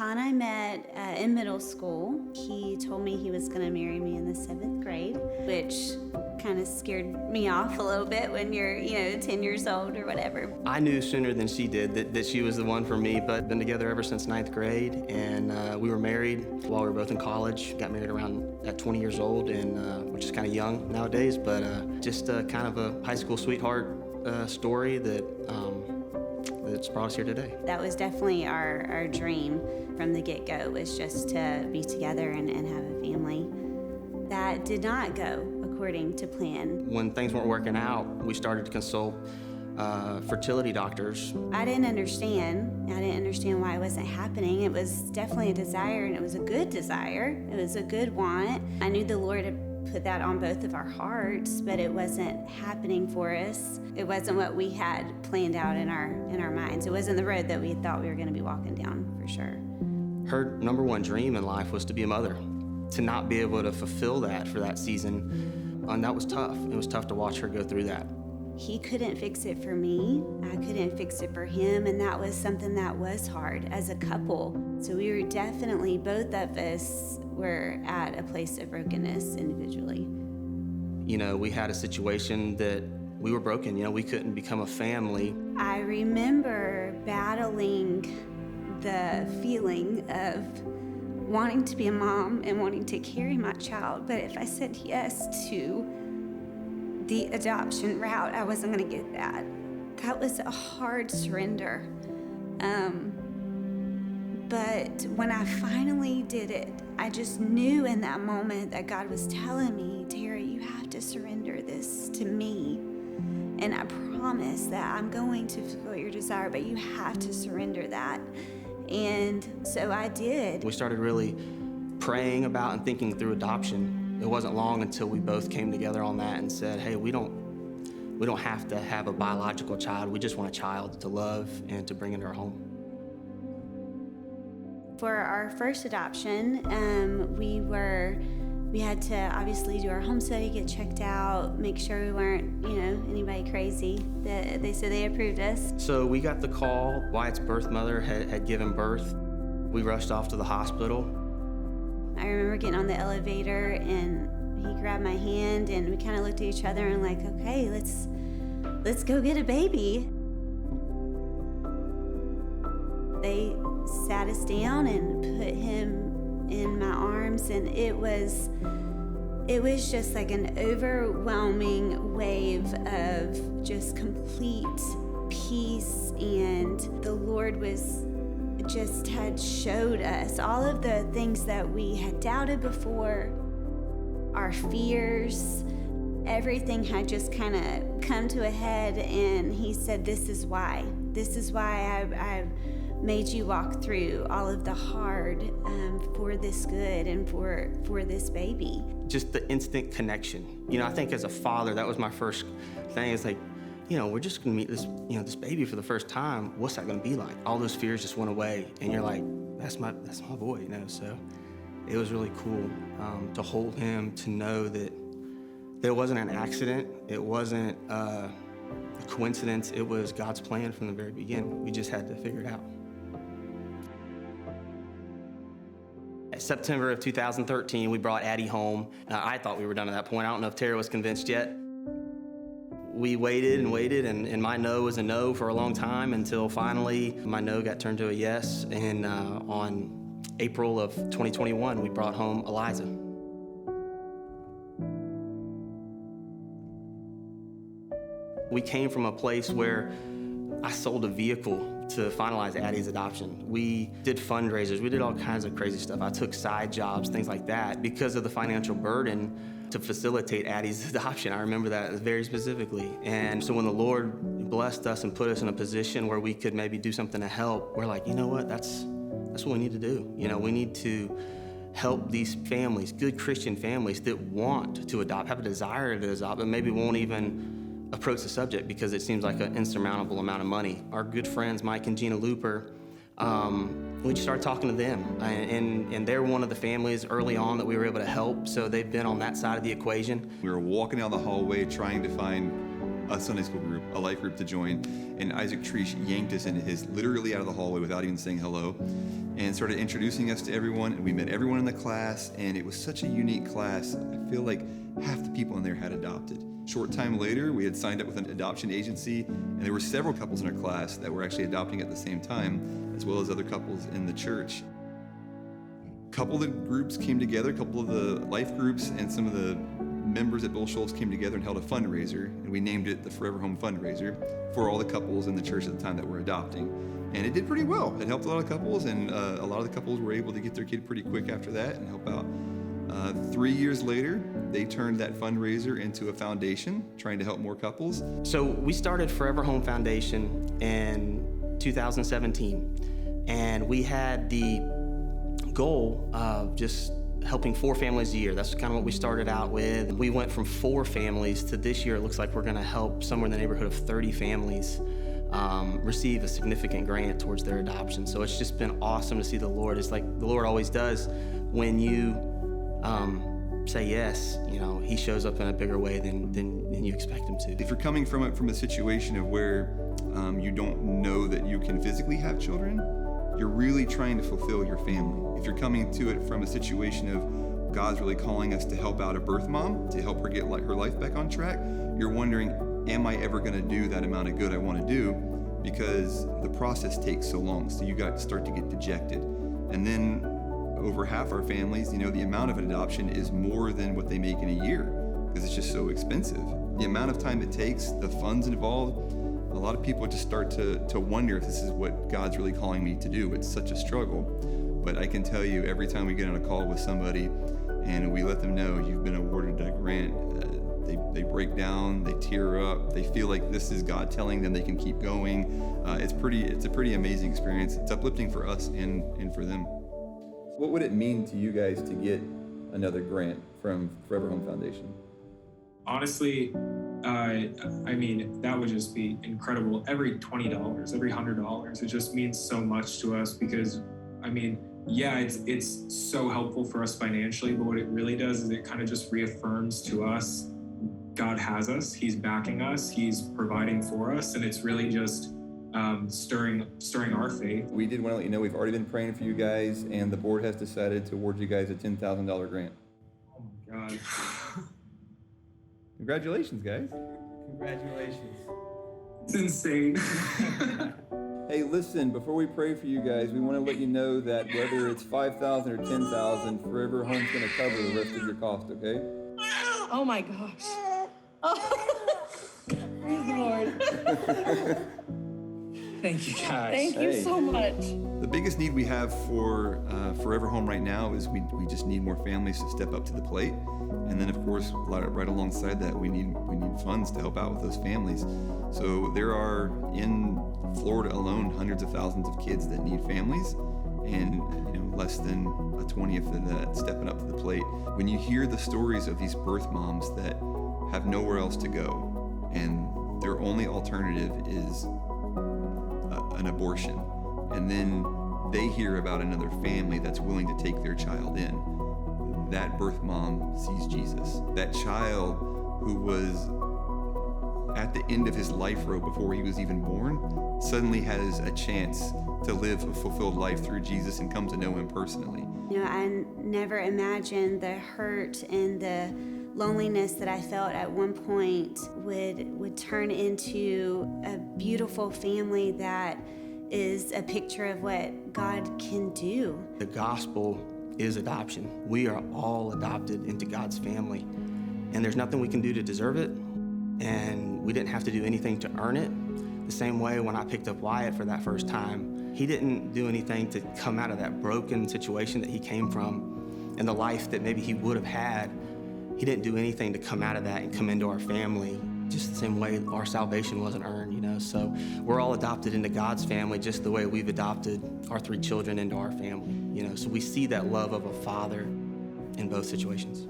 Ty and I met in middle school. He told me he was going to marry me in the 7th grade, which kind of scared me off a little bit when you're, 10 years old or whatever. I knew sooner than she did that she was the one for me, but been together ever since 9th grade, and we were married while we were both in college. Got married around at 20 years old, and which is kind of young nowadays, but just kind of a high school sweetheart story that's brought us here today. That was definitely our dream from the get-go, was just to be together and have a family. That did not go according to plan. When things weren't working out, we started to consult fertility doctors. I didn't understand why it wasn't happening. It was definitely a desire, and it was a good desire. It was a good want. I knew the Lord had put that on both of our hearts, but it wasn't happening for us. It wasn't what we had planned out in our minds. It wasn't the road that we thought we were going to be walking down, for sure. Her number one dream in life was to be a mother. To not be able to fulfill that for that season, and that was tough. It was tough to watch her go through that. He couldn't fix it for me. I couldn't fix it for him, and that was something that was hard as a couple. So we were definitely, both of us were at a place of brokenness individually. We had a situation that we were broken. We couldn't become a family. I remember battling the feeling of wanting to be a mom and wanting to carry my child, but if I said yes to the adoption route, I wasn't going to get that. That was a hard surrender. But when I finally did it, I just knew in that moment that God was telling me, Tara, you have to surrender this to me. And I promise that I'm going to fulfill your desire, but you have to surrender that. And so I did. We started really praying about and thinking through adoption. It wasn't long until we both came together on that and said, hey, we don't have to have a biological child. We just want a child to love and to bring into our home. For our first adoption, we had to obviously do our home study, get checked out, make sure we weren't, anybody crazy. They said they approved us. So we got the call. Wyatt's birth mother had given birth. We rushed off to the hospital. I remember getting on the elevator, and he grabbed my hand, and we kind of looked at each other and like, okay, let's go get a baby. They sat us down and put him in my arms, and it was just like an overwhelming wave of just complete peace, and the Lord had showed us all of the things that we had doubted before, our fears. Everything had just kind of come to a head, and he said, this is why I've made you walk through all of the hard for this good and for this baby. Just the instant connection. I think as a father, that was my first thing. It's like, we're just gonna meet this, this baby for the first time. What's that gonna be like? All those fears just went away, and you're like, that's my boy, So it was really cool to hold him, to know that there wasn't an accident. It wasn't a coincidence. It was God's plan from the very beginning. We just had to figure it out. September of 2013, we brought Addie home. I thought we were done at that point. I don't know if Tara was convinced yet. We waited, and my no was a no for a long time until finally my no got turned to a yes. And on April of 2021, we brought home Eliza. We came from a place where I sold a vehicle to finalize Addie's adoption. We did fundraisers, we did all kinds of crazy stuff. I took side jobs, things like that, because of the financial burden to facilitate Addie's adoption. I remember that very specifically. And so when the Lord blessed us and put us in a position where we could maybe do something to help, we're like, you know what, that's what we need to do. We need to help these families, good Christian families that want to adopt, have a desire to adopt, but maybe won't even approach the subject because it seems like an insurmountable amount of money. Our good friends, Mike and Gina Looper, we just started talking to them. And they're one of the families early on that we were able to help, so they've been on that side of the equation. We were walking down the hallway trying to find a Sunday school group, a life group to join, and Isaac Treesh yanked us into his literally out of the hallway without even saying hello, and started introducing us to everyone, and we met everyone in the class, and it was such a unique class. I feel like half the people in there had adopted. Short time later, we had signed up with an adoption agency, and there were several couples in our class that were actually adopting at the same time, as well as other couples in the church. A couple of the groups came together, a couple of the life groups and some of the members at Bill Schultz came together and held a fundraiser, and we named it the Forever Home Fundraiser for all the couples in the church at the time that were adopting. And it did pretty well. It helped a lot of couples, and a lot of the couples were able to get their kid pretty quick after that and help out. 3 years later, they turned that fundraiser into a foundation, trying to help more couples. So we started Forever Home Foundation in 2017, and we had the goal of just helping 4 families a year. That's kind of what we started out with. We went from 4 families to this year, it looks like we're gonna help somewhere in the neighborhood of 30 families receive a significant grant towards their adoption. So it's just been awesome to see the Lord. It's like the Lord always does when you say yes, he shows up in a bigger way than you expect him to. If you're coming from a situation of where you don't know that you can physically have children, you're really trying to fulfill your family. If you're coming to it from a situation of God's really calling us to help out a birth mom, to help her get her life back on track, you're wondering, am I ever gonna do that amount of good I wanna do? Because the process takes so long, so you got to start to get dejected. And then over half our families, the amount of an adoption is more than what they make in a year, because it's just so expensive. The amount of time it takes, the funds involved, a lot of people just start to wonder if this is what God's really calling me to do. It's such a struggle. But I can tell you, every time we get on a call with somebody and we let them know you've been awarded that grant, they break down, they tear up, they feel like this is God telling them they can keep going. It's a pretty amazing experience. It's uplifting for us and for them. What would it mean to you guys to get another grant from Forever Home Foundation? Honestly, that would just be incredible. Every $20, every $100, it just means so much to us because, it's so helpful for us financially, but what it really does is it kind of just reaffirms to us God has us, He's backing us, He's providing for us, and it's really just stirring our faith. We did want to let you know we've already been praying for you guys, and the board has decided to award you guys a $10,000 grant. Oh my God. Congratulations, guys. Congratulations. It's insane. Hey, listen, before we pray for you guys, we want to let you know that whether it's $5,000 or $10,000, Forever Home's going to cover the rest of your cost, okay? Oh my gosh. Oh. Praise the Lord. Thank you, guys. Thank you so much. The biggest need we have for Forever Home right now is we just need more families to step up to the plate. And then, of course, right alongside that, we need funds to help out with those families. So there are, in Florida alone, hundreds of thousands of kids that need families, and less than a 20th of that stepping up to the plate. When you hear the stories of these birth moms that have nowhere else to go, and their only alternative is an abortion, and then they hear about another family that's willing to take their child in, that birth mom sees Jesus. That child who was at the end of his life rope before he was even born suddenly has a chance to live a fulfilled life through Jesus and come to know him personally. I never imagined the hurt and the loneliness that I felt at one point would turn into a beautiful family that is a picture of what God can do. The gospel is adoption. We are all adopted into God's family, and there's nothing we can do to deserve it, and we didn't have to do anything to earn it. The same way when I picked up Wyatt for that first time, he didn't do anything to come out of that broken situation that he came from and the life that maybe he would have had. He didn't do anything to come out of that and come into our family, just the same way our salvation wasn't earned, So we're all adopted into God's family just the way we've adopted our 3 children into our family, So we see that love of a father in both situations.